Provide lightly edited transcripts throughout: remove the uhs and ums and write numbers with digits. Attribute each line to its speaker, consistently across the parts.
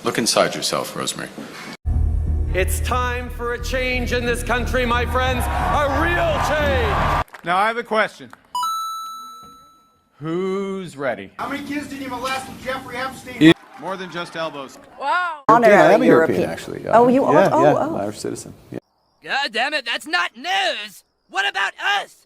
Speaker 1: Look inside yourself, Rosemary.
Speaker 2: It's time for a change in this country, my friends. A real change.
Speaker 3: Now I have a question. Who's ready?
Speaker 4: How many kids did you molest with Jeffrey Epstein?
Speaker 3: More than just elbows.
Speaker 5: Wow.
Speaker 6: I am a European, actually.
Speaker 5: Oh, you are?
Speaker 6: Oh. Irish citizen. Yeah.
Speaker 7: God damn it, that's not news! What about us?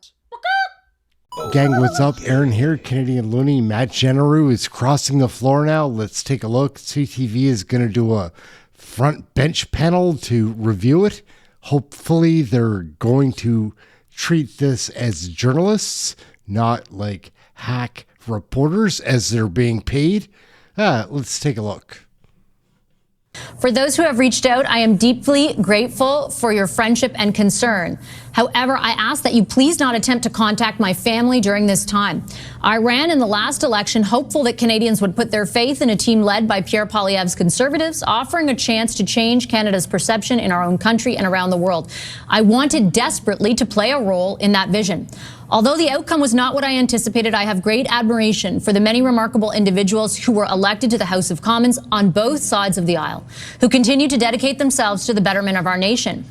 Speaker 8: Gang, what's up? Aaron here, Canadian Looney. Matt Generoux is crossing the floor now. Let's take a look. CTV is going to do a front bench panel to review it. Hopefully they're going to treat this as journalists, not like hack reporters as they're being paid. Let's take a look.
Speaker 9: For those who have reached out, I am deeply grateful for your friendship and concern. However, I ask that you please not attempt to contact my family during this time. I ran in the last election hopeful that Canadians would put their faith in a team led by Pierre Poilievre's Conservatives, offering a chance to change Canada's perception in our own country and around the world. I wanted desperately to play a role in that vision. Although the outcome was not what I anticipated, I have great admiration for the many remarkable individuals who were elected to the House of Commons on both sides of the aisle, who continue to dedicate themselves to the betterment of our nation.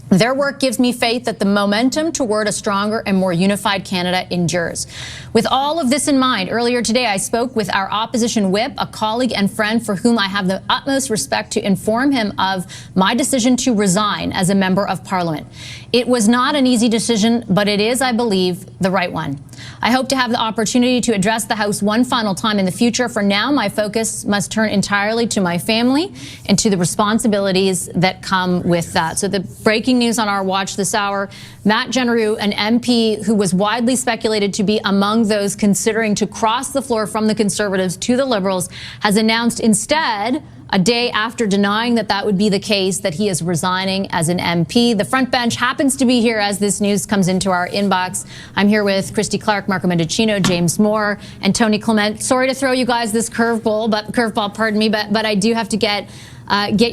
Speaker 9: Their work gives me faith that the momentum toward a stronger and more unified Canada endures. With all of this in mind, earlier today I spoke with our opposition whip, a colleague and friend for whom I have the utmost respect, to inform him of my decision to resign as a member of Parliament. It was not an easy decision, but it is, I believe, the right one. I hope to have the opportunity to address the House one final time in the future. For now, my focus must turn entirely to my family and to the responsibilities that come with that. So the breaking news on our watch this hour, Matt Generoux, an MP who was widely speculated to be among those considering to cross the floor from the Conservatives to the Liberals, has announced instead, a day after denying that that would be the case, that he is resigning as an MP. The front bench happens to be here as this news comes into our inbox. I'm here with Christy Clark, Marco Mendicino, James Moore, and Tony Clement. Sorry to throw you guys this curveball, pardon me, but I do have to get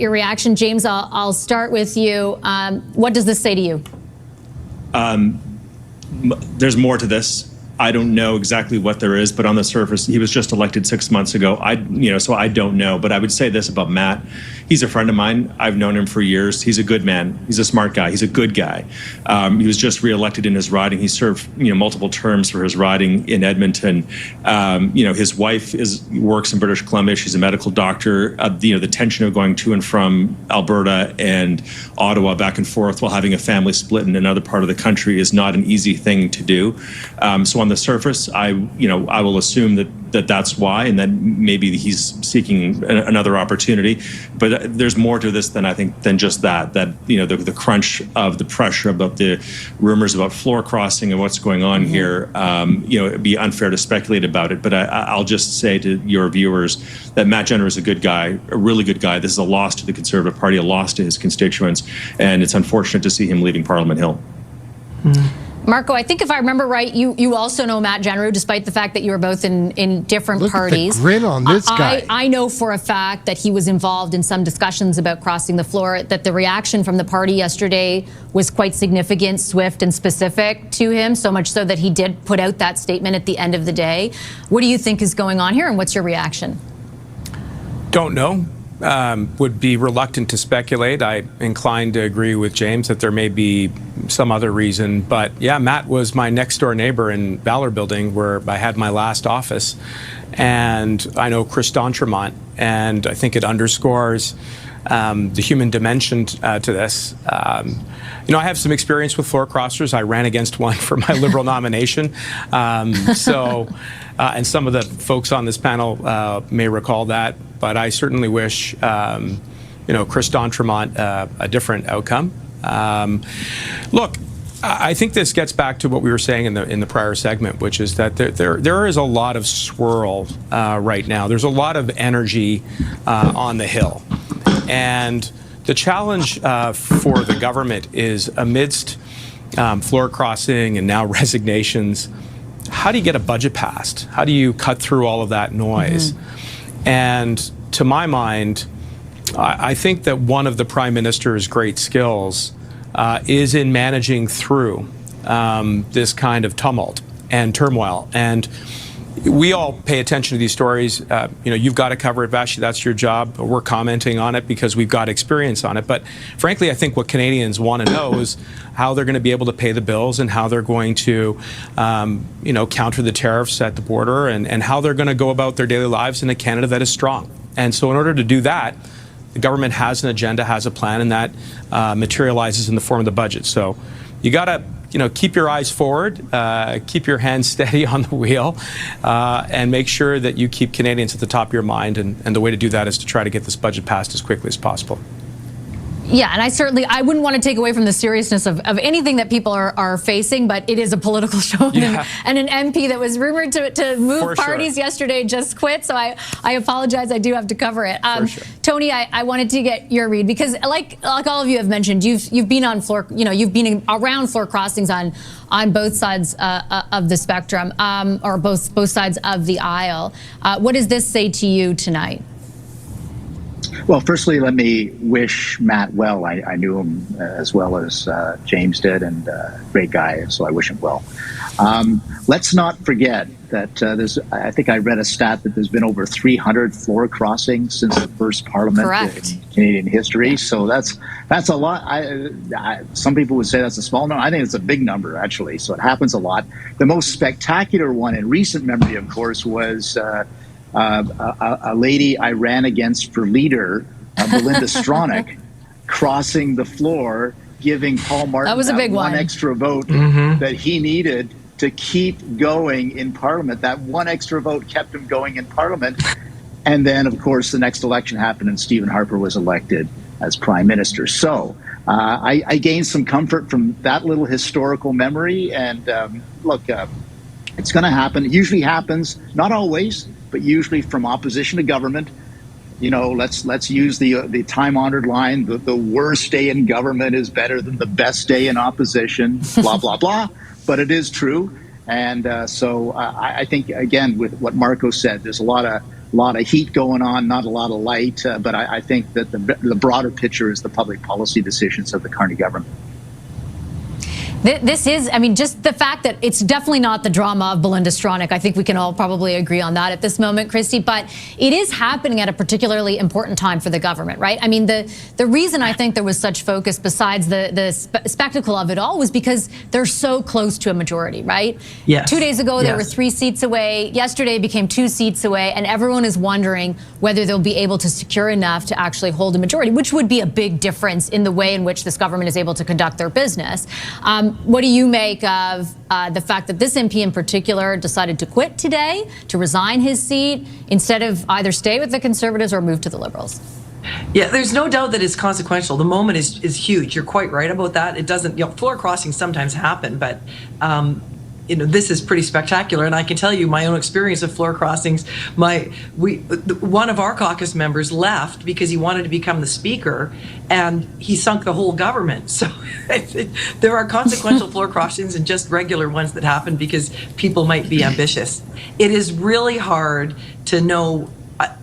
Speaker 9: your reaction. James, I'll start with you. What does this say to you?
Speaker 10: There's more to this. I don't know exactly what there is, but on the surface, he was just elected 6 months ago. So I don't know. But I would say this about Matt. He's a friend of mine. I've known him for years. He's a good man. He's a smart guy. He's a good guy. He was just reelected in his riding. He served, multiple terms for his riding in Edmonton. His wife works in British Columbia. She's a medical doctor. The tension of going to and from Alberta and Ottawa back and forth while having a family split in another part of the country is not an easy thing to do. So on the surface, I will assume that that's why, and that maybe he's seeking another opportunity. But there's more to this than just that. The crunch of the pressure about the rumors about floor crossing and what's going on here. It'd be unfair to speculate about it. But I'll just say to your viewers that Matt Generoux is a good guy, a really good guy. This is a loss to the Conservative Party, a loss to his constituents, and it's unfortunate to see him leaving Parliament Hill.
Speaker 9: Marco, I think if I remember right, you also know Matt Generoux, despite the fact that you were both in different parties.
Speaker 8: Look at the grin on this guy.
Speaker 9: I know for a fact that he was involved in some discussions about crossing the floor, that the reaction from the party yesterday was quite significant, swift, and specific to him, so much so that he did put out that statement at the end of the day. What do you think is going on here, and what's your reaction?
Speaker 11: Don't know. Would be reluctant to speculate. I'm inclined to agree with James that there may be some other reason. But yeah, Matt was my next door neighbor in Valor Building where I had my last office. And I know Chris D'Entremont, and I think it underscores the human dimension to this. I have some experience with floor crossers. I ran against one for my Liberal nomination. And some of the folks on this panel may recall that. But I certainly wish, Chris D'Entremont a different outcome. Look, I think this gets back to what we were saying in the prior segment, which is that there is a lot of swirl right now. There's a lot of energy on the Hill. And the challenge for the government is amidst floor crossing and now resignations, how do you get a budget passed? How do you cut through all of that noise? And to my mind, I think that one of the Prime Minister's great skills is in managing through this kind of tumult and turmoil. And we all pay attention to these stories. You've got to cover it, Vashi. That's your job. We're commenting on it because we've got experience on it. But frankly, I think what Canadians want to know is how they're going to be able to pay the bills and how they're going to, counter the tariffs at the border and how they're going to go about their daily lives in a Canada that is strong. And so in order to do that, the government has an agenda, has a plan, and that materializes in the form of the budget. So you got to keep your eyes forward, keep your hands steady on the wheel, and make sure that you keep Canadians at the top of your mind. And the way to do that is to try to get this budget passed as quickly as possible.
Speaker 9: Yeah, and I wouldn't want to take away from the seriousness of anything that people are facing, but it is a political show.
Speaker 11: Yeah.
Speaker 9: And an MP that was rumored to move
Speaker 11: For
Speaker 9: parties
Speaker 11: sure.
Speaker 9: yesterday just quit, so I apologize, I do have to cover it.
Speaker 11: For sure.
Speaker 9: Tony, I wanted to get your read, because like all of you have mentioned, you've been on floor, you've been around floor crossings on both sides of the spectrum, or both sides of the aisle. What does this say to you tonight?
Speaker 1: Well, firstly, let me wish Matt well. I knew him as well as James did, and great guy, so I wish him well. Let's not forget that I think I read a stat that there's been over 300 floor crossings since the first parliament
Speaker 9: Correct.
Speaker 1: in Canadian history. So that's a lot. Some people would say that's a small number. I think it's a big number, actually. So it happens a lot. The most spectacular one in recent memory, of course, was a lady I ran against for leader, Belinda Stronach, crossing the floor, giving Paul Martin
Speaker 9: That was a big
Speaker 1: one
Speaker 9: one.
Speaker 1: extra vote that he needed to keep going in Parliament. That one extra vote kept him going in Parliament. And then, of course, the next election happened and Stephen Harper was elected as Prime Minister. So I gained some comfort from that little historical memory. And look, it's going to happen. It usually happens, not always, but usually from opposition to government. Let's use the time-honored line: the worst day in government is better than the best day in opposition. Blah blah blah. But it is true, and so I think, again, with what Marco said, there's a lot of heat going on, not a lot of light. But I think that the broader picture is the public policy decisions of the Carney government.
Speaker 9: This is, just the fact that it's definitely not the drama of Belinda Stronach. I think we can all probably agree on that at this moment, Christy, but it is happening at a particularly important time for the government, right? The reason I think there was such focus, besides the spectacle of it all, was because they're so close to a majority, right?
Speaker 5: Yes.
Speaker 9: 2 days ago, they were 3 seats away. Yesterday, it became 2 seats away, and everyone is wondering whether they'll be able to secure enough to actually hold a majority, which would be a big difference in the way in which this government is able to conduct their business. What do you make of the fact that this MP in particular decided to quit today, to resign his seat, instead of either stay with the Conservatives or move to the Liberals?
Speaker 5: Yeah, there's no doubt that it's consequential. The moment is huge. You're quite right about that. It doesn't, floor crossings sometimes happen, but this is pretty spectacular. And I can tell you my own experience of floor crossings. One of our caucus members left because he wanted to become the speaker, and he sunk the whole government. So there are consequential floor crossings and just regular ones that happen because people might be ambitious. It is really hard to know.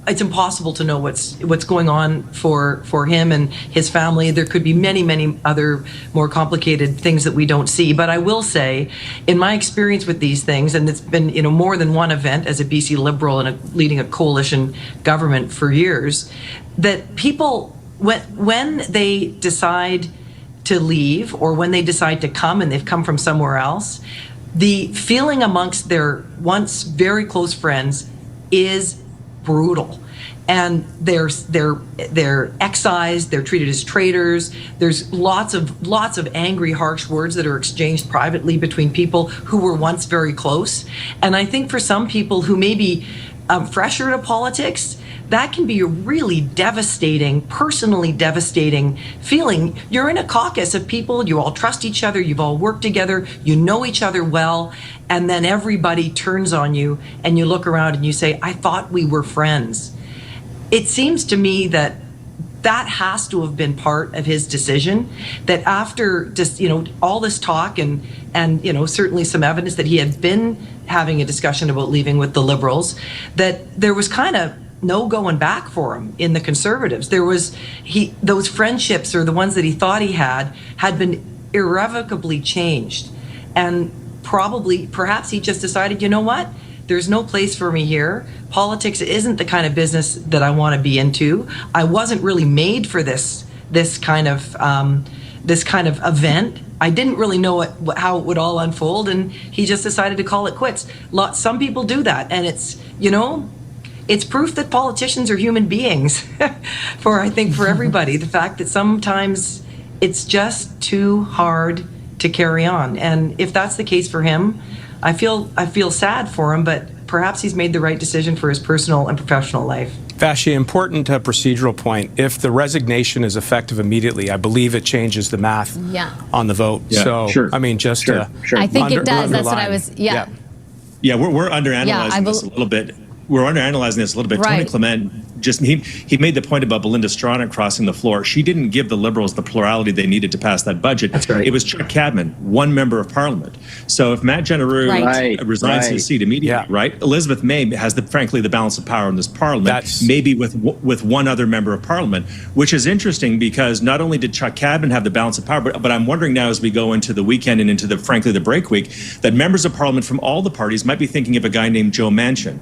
Speaker 5: It's impossible to know what's going on for him and his family. There could be many other more complicated things that we don't see. But I will say, in my experience with these things, and it's been more than one event as a BC Liberal and leading a coalition government for years, that people, when they decide to leave or when they decide to come and they've come from somewhere else, the feeling amongst their once very close friends is brutal, and they're excised. They're treated as traitors. There's lots of angry, harsh words that are exchanged privately between people who were once very close. And I think for some people who may be fresher to politics, that can be a really devastating, personally devastating feeling. You're in a caucus of people, you all trust each other, you've all worked together, you know each other well, and then everybody turns on you and you look around and you say, I thought we were friends. It seems to me that has to have been part of his decision, that after just, all this talk and certainly some evidence that he had been having a discussion about leaving with the Liberals, that there was kind of no going back for him in the Conservatives. There was those friendships, or the ones that he thought he had been irrevocably changed. And perhaps he just decided, you know what? there's no place for me here. Politics isn't the kind of business that I want to be into. I wasn't really made for this kind of event. I didn't really know how it would all unfold, and he just decided to call it quits. Some people do that, and it's proof that politicians are human beings for everybody. The fact that sometimes it's just too hard to carry on. And if that's the case for him, I feel sad for him, but perhaps he's made the right decision for his personal and professional life.
Speaker 11: Vashi, important procedural point. If the resignation is effective immediately, I believe it changes the math on the vote.
Speaker 1: Yeah,
Speaker 11: so,
Speaker 1: sure.
Speaker 11: I mean, just
Speaker 1: Sure.
Speaker 9: I think it does. That's what I was,
Speaker 10: Yeah, we're underanalyzing this a little bit. We're underanalyzing this a little bit.
Speaker 9: Right.
Speaker 10: Tony Clement he made the point about Belinda Stronach crossing the floor. She didn't give the Liberals the plurality they needed to pass that budget.
Speaker 1: That's right.
Speaker 10: It was Chuck Cadman, one member of Parliament. So if Matt Generoux resigns his seat immediately, right? Elizabeth May has frankly the balance of power in this Parliament, maybe with one other member of Parliament, which is interesting because not only did Chuck Cadman have the balance of power, but I'm wondering now as we go into the weekend and into the break week, that members of Parliament from all the parties might be thinking of a guy named Joe Manchin,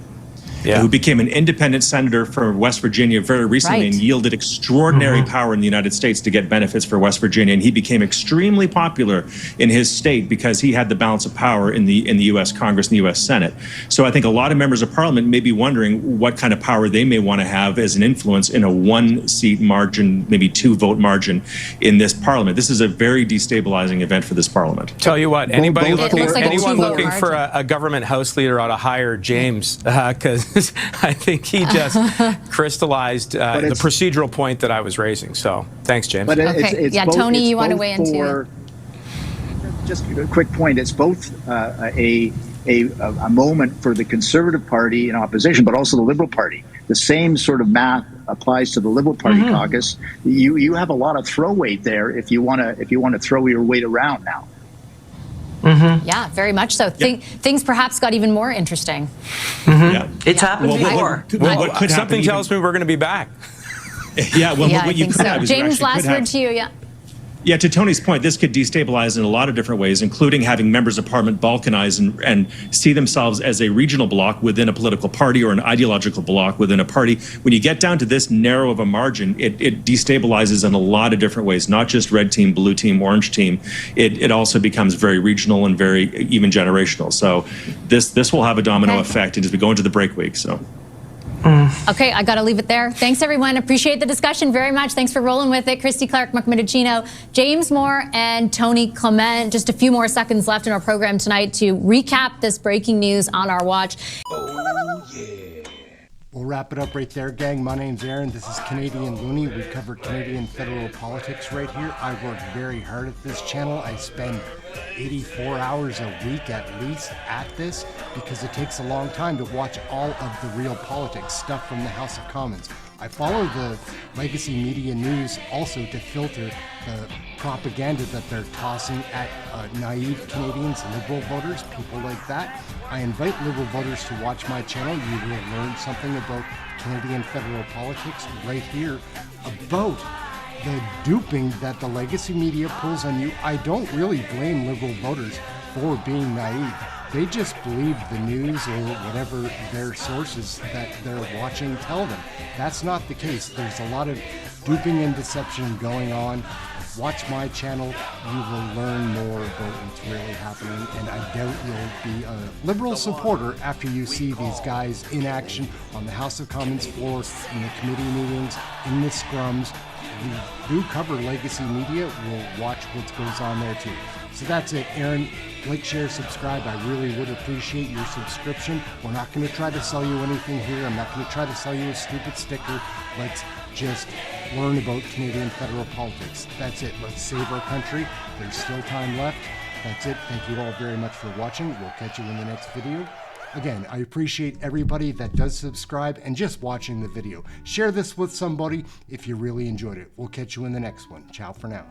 Speaker 10: who became an independent senator for West Virginia very recently and yielded extraordinary power in the United States to get benefits for West Virginia. And he became extremely popular in his state because he had the balance of power in the U.S. Congress and the U.S. Senate. So I think a lot of members of Parliament may be wondering what kind of power they may want to have as an influence in a one-seat margin, maybe two-vote margin in this Parliament. This is a very destabilizing event for this Parliament.
Speaker 11: Tell you what, anyone looking for a government House leader ought to hire James, because I think he just crystallized the procedural point that I was raising. So thanks, James.
Speaker 1: But both,
Speaker 9: Tony, you want to weigh in too?
Speaker 1: Just a quick point. It's both a moment for the Conservative Party in opposition, but also the Liberal Party. The same sort of math applies to the Liberal Party caucus. You have a lot of throw weight there if you want to throw your weight around now.
Speaker 9: Yeah, very much so. Things perhaps got even more interesting.
Speaker 5: It's happened before.
Speaker 11: Something tells me we're going to be back.
Speaker 10: What you could have is
Speaker 9: James, last word to you.
Speaker 10: Yeah, to Tony's point, this could destabilize in a lot of different ways, including having members of Parliament balkanize and see themselves as a regional bloc within a political party or an ideological bloc within a party. When you get down to this narrow of a margin, it destabilizes in a lot of different ways, not just red team, blue team, orange team. It also becomes very regional and very even generational. So this will have a domino effect as we go into the break week. So.
Speaker 9: Okay, I got to leave it there. Thanks, everyone. Appreciate the discussion very much. Thanks for rolling with it. Christy Clark, McMedicino, James Moore, and Tony Clement. Just a few more seconds left in our program tonight to recap this breaking news on our watch.
Speaker 8: We'll wrap it up right there, gang. My name's Aaron. This is Canadian Looney. We cover Canadian federal politics right here. I work very hard at this channel. I spend 84 hours a week at least at this because it takes a long time to watch all of the real politics stuff from the House of Commons. I follow the legacy media news also to filter the propaganda that they're tossing at naive Canadians, Liberal voters, people like that. I invite Liberal voters to watch my channel. You will learn something about Canadian federal politics right here, about the duping that the legacy media pulls on you. I don't really blame Liberal voters for being naive. They just believe the news or whatever their sources that they're watching tell them. That's not the case. There's a lot of duping and deception going on. Watch my channel. You will learn more about what's really happening, and I doubt you'll be a Liberal supporter after you see these guys in action on the House of Commons floor, in the committee meetings, in the scrums. We do cover legacy media. We'll watch what goes on there too. So that's it, Aaron. Like, share, subscribe. I really would appreciate your subscription. We're not going to try to sell you anything here. I'm not going to try to sell you a stupid sticker. Let's just learn about Canadian federal politics. That's it. Let's save our country. There's still time left. That's it. Thank you all very much for watching. We'll catch you in the next video. Again, I appreciate everybody that does subscribe and just watching the video. Share this with somebody if you really enjoyed it. We'll catch you in the next one. Ciao for now.